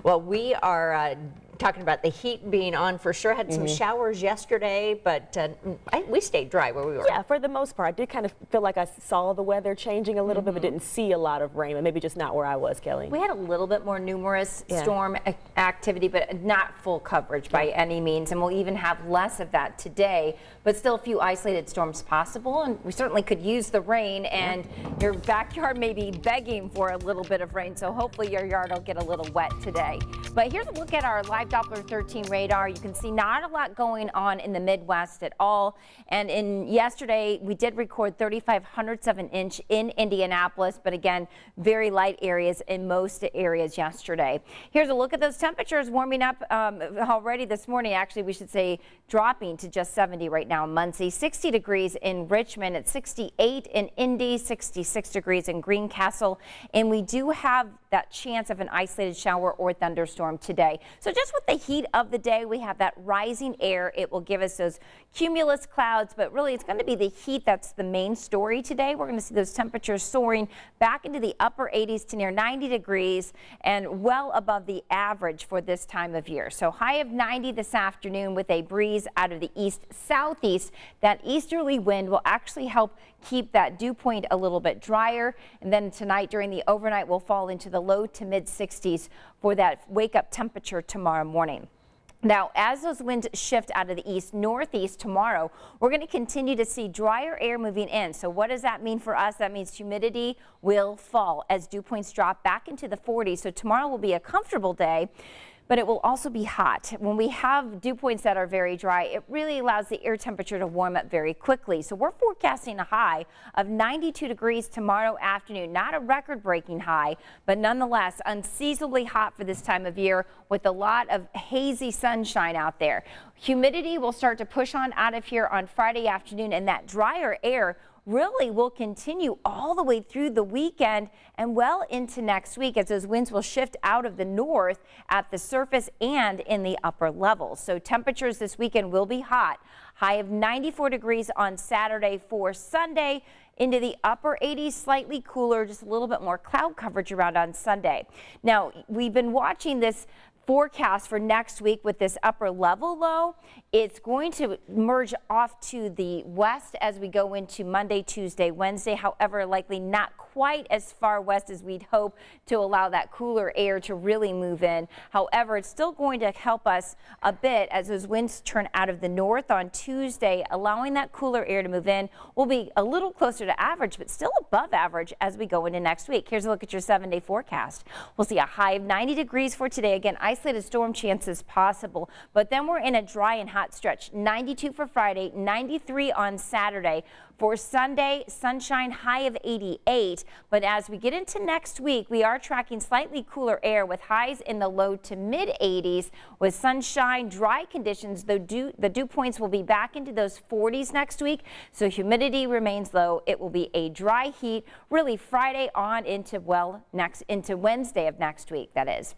Well, we are talking about the heat being on for sure. Had some showers yesterday, but we stayed dry where we were. Yeah, for the most part. I did kind of feel like I saw the weather changing a little bit, but didn't see a lot of rain, and maybe just not where I was, Kelly. We had a little bit more numerous storm activity, but not full coverage by any means, and we'll even have less of that today, but still a few isolated storms possible, and we certainly could use the rain, and your backyard may be begging for a little bit of rain, so hopefully your yard will get a little wet today. But here's a look at our live Doppler 13 radar. You can see not a lot going on in the Midwest at all, and in yesterday we did record 3,500ths of an inch in Indianapolis, but again, very light areas in most areas yesterday. Here's a look at those temperatures warming up already this morning. Actually, we should say dropping to just 70 right now in Muncie, 60 degrees in Richmond, at 68 in Indy, 66 degrees in Greencastle, and we do have that chance of an isolated shower or thunderstorm today. So just with the heat of the day, we have that rising air. It will give us those cumulus clouds, but really it's going to be the heat that's the main story today. We're going to see those temperatures soaring back into the upper 80s to near 90 degrees and well above the average for this time of year. So high of 90 this afternoon with a breeze out of the east-southeast. That easterly wind will actually help keep that dew point a little bit drier, and then tonight during the overnight we'll fall into the low to mid 60s for that wake up temperature tomorrow morning. Now, as those winds shift out of the east northeast tomorrow, we're going to continue to see drier air moving in. So what does that mean for us? That means humidity will fall as dew points drop back into the 40s. So tomorrow will be a comfortable day, but it will also be hot. When we have dew points that are very dry, it really allows the air temperature to warm up very quickly. So we're forecasting a high of 92 degrees tomorrow afternoon. Not a record-breaking high, but nonetheless unseasonably hot for this time of year with a lot of hazy sunshine out there. Humidity will start to push on out of here on Friday afternoon, and that drier air really will continue all the way through the weekend and well into next week, as those winds will shift out of the north at the surface and in the upper levels. So temperatures this weekend will be hot. High of 94 degrees on Saturday for Sunday, into the upper 80s, slightly cooler, just a little bit more cloud coverage around on Sunday. Now, we've been watching this forecast for next week with this upper level low. It's going to merge off to the west as we go into Monday, Tuesday, Wednesday. However, likely not quite as far west as we'd hope to allow that cooler air to really move in. However, it's still going to help us a bit as those winds turn out of the north on Tuesday, allowing that cooler air to move in. We'll be a little closer to average, but still above average as we go into next week. Here's a look at your 7-day forecast. We'll see a high of 90 degrees for today. Again, isolated storm chances possible, but then we're in a dry and hot stretch. 92 for Friday, 93 on Saturday. For Sunday, sunshine, high of 88. But as we get into next week, we are tracking slightly cooler air with highs in the low to mid 80s with sunshine, dry conditions. The dew points will be back into those 40s next week, so humidity remains low. It will be a dry heat really Friday on into Wednesday of next week, that is.